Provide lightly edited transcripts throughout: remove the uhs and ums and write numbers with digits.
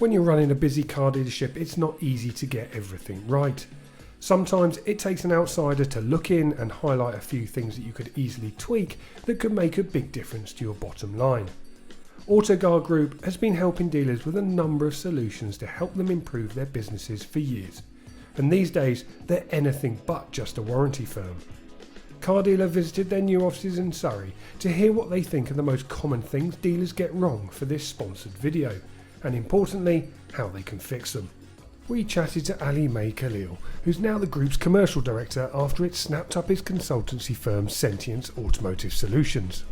When you're running a busy car dealership, it's not easy to get everything right. Sometimes it takes an outsider to look in and highlight a few things that you could easily tweak that could make a big difference to your bottom line. Autoguard Group has been helping dealers with a number of solutions to help them improve their businesses for years. And these days, they're anything but just a warranty firm. Car Dealer visited their new offices in Surrey to hear what they think are the most common things dealers get wrong for this sponsored video, and importantly, how they can fix them. We chatted to Ali May Khalil, who's now the group's commercial director after it snapped up his consultancy firm Sentience Automotive Solutions.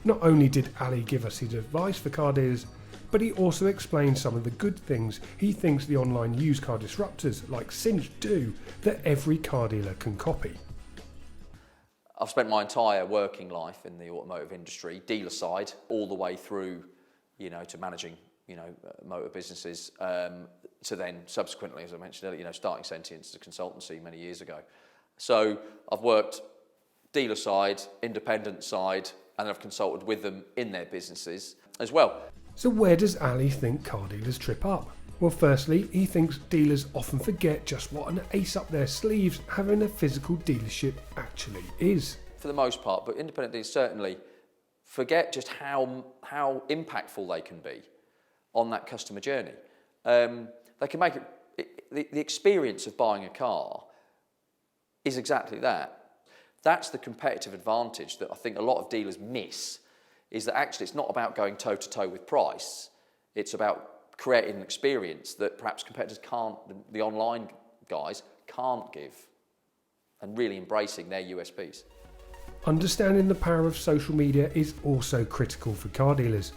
Not only did Ali give us his advice for car dealers, but he also explained some of the good things he thinks the online used car disruptors like Cinch do that every car dealer can copy. I've spent my entire working life in the automotive industry, dealer side, all the way through, to managing, motor businesses, to then subsequently, as I mentioned earlier, starting Sentience as a consultancy many years ago. So I've worked dealer side, independent side, and I've consulted with them in their businesses as well. So where does Ali think car dealers trip up? Well, firstly, he thinks dealers often forget just what an ace up their sleeves having a physical dealership actually is. For the most part, but independent dealers certainly forget just how impactful they can be on that customer journey. They can make the experience of buying a car is exactly that. That's the competitive advantage that I think a lot of dealers miss, is that actually it's not about going toe-to-toe with price. It's about creating an experience that perhaps competitors can't, the online guys can't give, and really embracing their USPs. Understanding the power of social media is also critical for car dealers.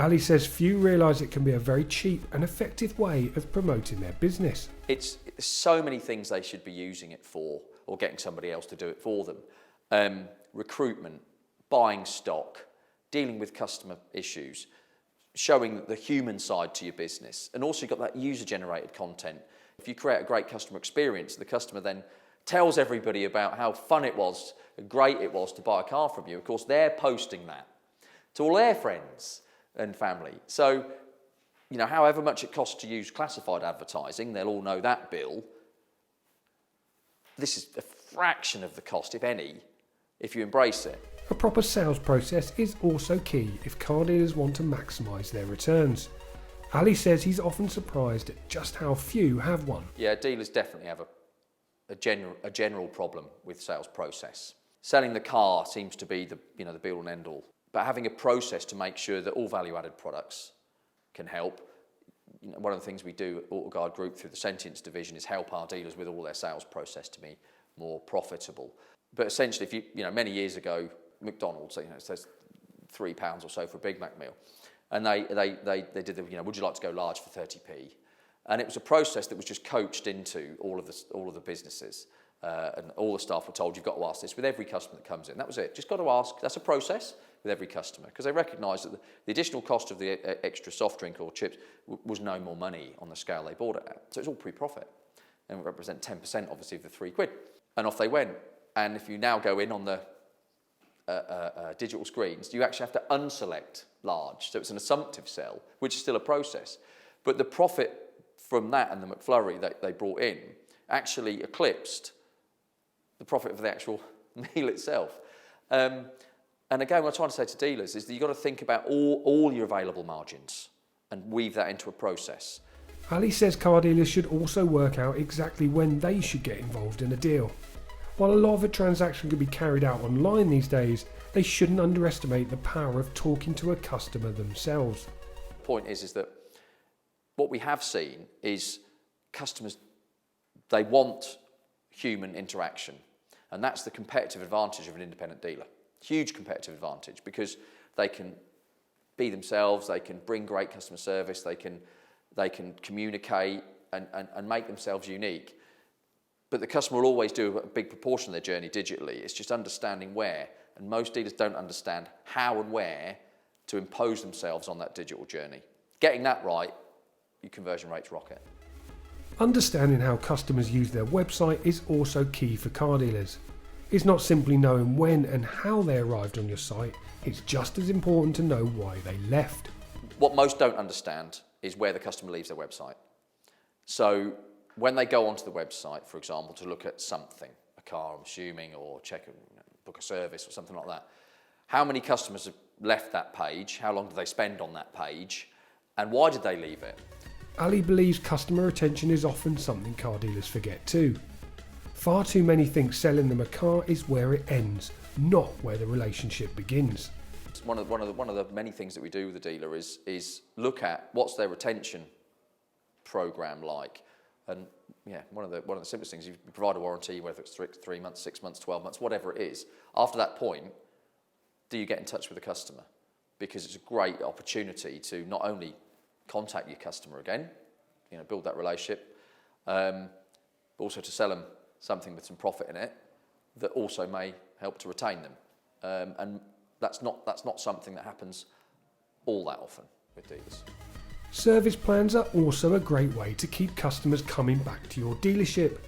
Ali says few realise it can be a very cheap and effective way of promoting their business. It's so many things they should be using it for, or getting somebody else to do it for them. Recruitment, buying stock, dealing with customer issues, showing the human side to your business. And also you've got that user-generated content. If you create a great customer experience, the customer then tells everybody about how fun it was, and great it was to buy a car from you. Of course, they're posting that to all their friends and family. So, however much it costs to use classified advertising, they'll all know that bill. This is a fraction of the cost, if any, if you embrace it. A proper sales process is also key if car dealers want to maximise their returns. Ali says he's often surprised at just how few have one. Yeah, dealers definitely have a general problem with sales process. Selling the car seems to be the be-all and end-all. But having a process to make sure that all value-added products can help. One of the things we do at Autoguard Group through the Sentience division is help our dealers with all their sales process to be more profitable. But essentially, if you many years ago, McDonald's, it says £3 or so for a Big Mac meal, and they did the would you like to go large for 30p? And it was a process that was just coached into all of the businesses, and all the staff were told you've got to ask this with every customer that comes in. That was it. Just got to ask. That's a process with every customer, because they recognised that the additional cost of the extra soft drink or chips was no more money on the scale they bought it at. So it's all pre-profit, and it represent 10% obviously of the £3. And off they went. And if you now go in on the digital screens, you actually have to unselect large. So it's an assumptive sell, which is still a process. But the profit from that and the McFlurry that they brought in actually eclipsed the profit of the actual meal itself. And again, what I'm trying to say to dealers is that you've got to think about all your available margins and weave that into a process. Ali says car dealers should also work out exactly when they should get involved in a deal. While a lot of a transaction can be carried out online these days, they shouldn't underestimate the power of talking to a customer themselves. The point is that what we have seen is customers, they want human interaction. And that's the competitive advantage of an independent dealer. Huge competitive advantage, because they can be themselves, they can bring great customer service, they can communicate and make themselves unique. But the customer will always do a big proportion of their journey digitally. It's just understanding where, and most dealers don't understand how and where to impose themselves on that digital journey. Getting that right, your conversion rates rocket. Understanding how customers use their website is also key for car dealers. It's not simply knowing when and how they arrived on your site, it's just as important to know why they left. What most don't understand is where the customer leaves their website. So when they go onto the website, for example, to look at something, a car, I'm assuming, or book a service or something like that, how many customers have left that page? How long do they spend on that page? And why did they leave it? Ali believes customer retention is often something car dealers forget too. Far too many think selling them a car is where it ends, not where the relationship begins. One of the many things that we do with the dealer is look at what's their retention program like. And yeah, one of the simplest things, you provide a warranty, whether it's 3 months, 6 months, 12 months, whatever it is. After that point, do you get in touch with the customer? Because it's a great opportunity to not only contact your customer again, build that relationship, but also to sell them something with some profit in it that also may help to retain them. And that's not something that happens all that often with dealers. Service plans are also a great way to keep customers coming back to your dealership,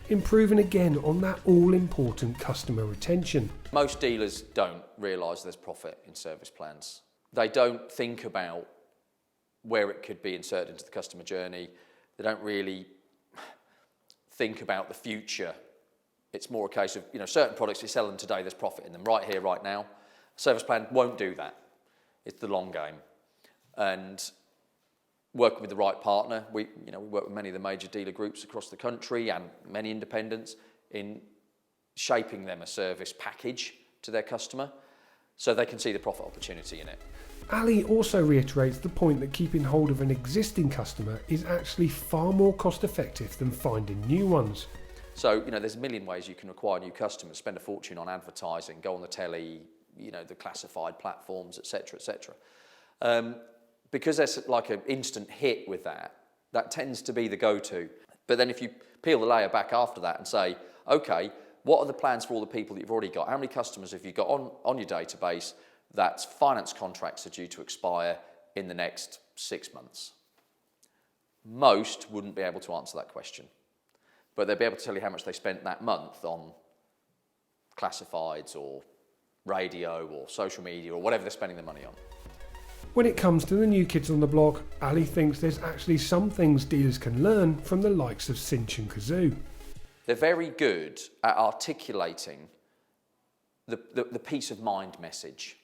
improving again on that all-important customer retention. Most dealers don't realise there's profit in service plans. They don't think about where it could be inserted into the customer journey. They don't really think about the future. It's more a case of, certain products, you sell them today, there's profit in them, right here, right now. Service plan won't do that. It's the long game. And working with the right partner, we work with many of the major dealer groups across the country and many independents in shaping them a service package to their customer so they can see the profit opportunity in it. Ali also reiterates the point that keeping hold of an existing customer is actually far more cost effective than finding new ones. So, there's a million ways you can acquire new customers, spend a fortune on advertising, go on the telly, the classified platforms, etc., etc. Because there's like an instant hit with that tends to be the go-to. But then if you peel the layer back after that and say, okay, what are the plans for all the people that you've already got? How many customers have you got on your database that's finance contracts are due to expire in the next 6 months? Most wouldn't be able to answer that question. But they'll be able to tell you how much they spent that month on classifieds or radio or social media or whatever they're spending their money on. When it comes to the new kids on the block, Ali thinks there's actually some things dealers can learn from the likes of Cinch and Kazoo. They're very good at articulating the peace of mind message.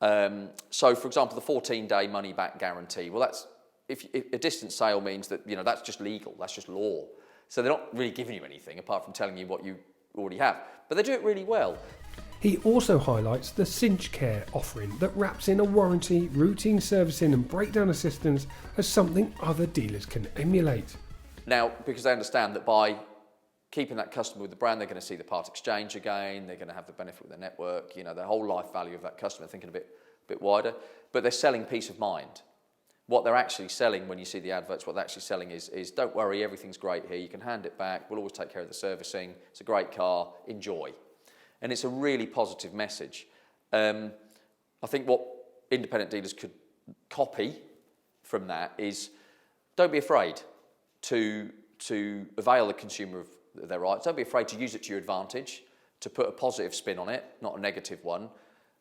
So, for example, the 14-day money-back guarantee. Well, that's if a distance sale means that that's just legal, that's just law. So they're not really giving you anything apart from telling you what you already have. But they do it really well. He also highlights the Cinch Care offering that wraps in a warranty, routine servicing and breakdown assistance as something other dealers can emulate. Now, because they understand that by keeping that customer with the brand, they're going to see the part exchange again, they're going to have the benefit of their network, the whole life value of that customer, thinking a bit wider. But they're selling peace of mind. What they're actually selling when you see the adverts, what they're actually selling is don't worry, everything's great here, you can hand it back, we'll always take care of the servicing, it's a great car, enjoy. And it's a really positive message. I think what independent dealers could copy from that is don't be afraid to avail the consumer of their rights. Don't be afraid to use it to your advantage, to put a positive spin on it, not a negative one.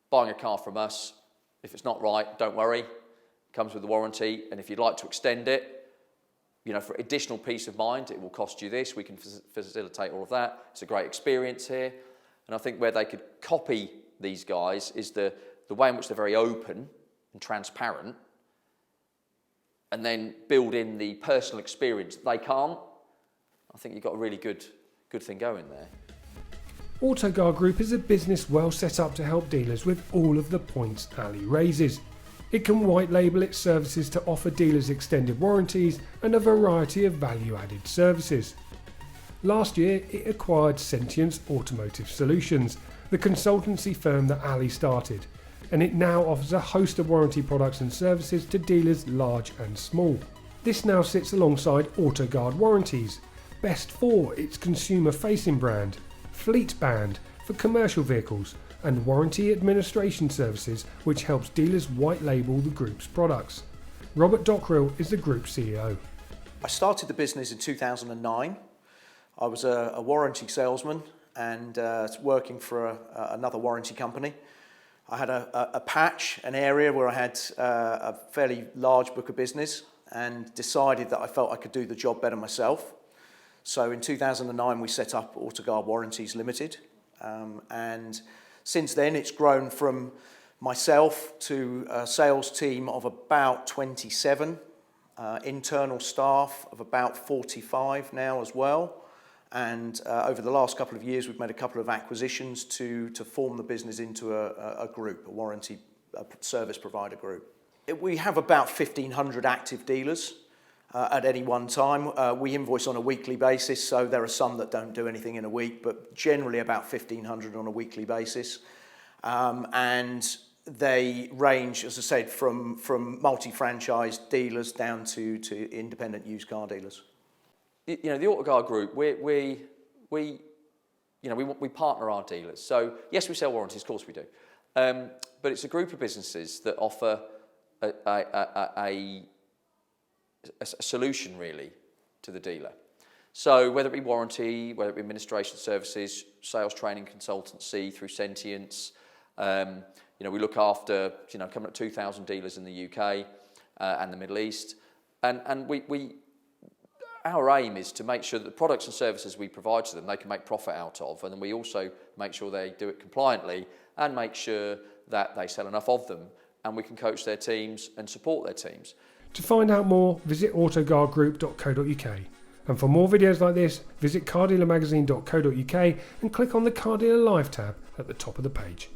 Buying a car from us, if it's not right, don't worry. Comes with the warranty, and if you'd like to extend it, for additional peace of mind, it will cost you this. We can facilitate all of that. It's a great experience here. And I think where they could copy these guys is the way in which they're very open and transparent, and then build in the personal experience that they can't. I think you've got a really good thing going there. Autoguard Group is a business well set up to help dealers with all of the points Ali raises. It can white label its services to offer dealers extended warranties and a variety of value-added services. Last year, it acquired Sentience Automotive Solutions, the consultancy firm that Ali started, and it now offers a host of warranty products and services to dealers large and small. This now sits alongside Autoguard Warranties, best for its consumer-facing brand, Fleet Band for commercial vehicles, and warranty administration services, which helps dealers white label the group's products. Robert Dockrell is the group CEO. I started the business in 2009. I was a warranty salesman and working for another warranty company. I had a patch, an area where I had a fairly large book of business. and decided that I felt I could do the job better myself. So in 2009 we set up Autoguard Warranties Limited, and since then it's grown from myself to a sales team of about 27, internal staff of about 45 now as well. And over the last couple of years, we've made a couple of acquisitions to form the business into a group, a service provider group. We have about 1,500 active dealers at any one time. We invoice on a weekly basis, so there are some that don't do anything in a week, but generally about 1,500 on a weekly basis. And they range, as I said, from multi-franchise dealers down to independent used car dealers. The Autoguard Group, we partner our dealers. So yes, we sell warranties, of course we do, but it's a group of businesses that offer a solution really to the dealer. So whether it be warranty, whether it be administration services, sales training, consultancy through Sentience, we look after coming up 2,000 dealers in the UK and the Middle East, and our aim is to make sure that the products and services we provide to them, they can make profit out of, and then we also make sure they do it compliantly and make sure that they sell enough of them, and we can coach their teams and support their teams. To find out more, visit autoguardgroup.co.uk. And for more videos like this, visit cardealermagazine.co.uk and click on the Car Dealer Live tab at the top of the page.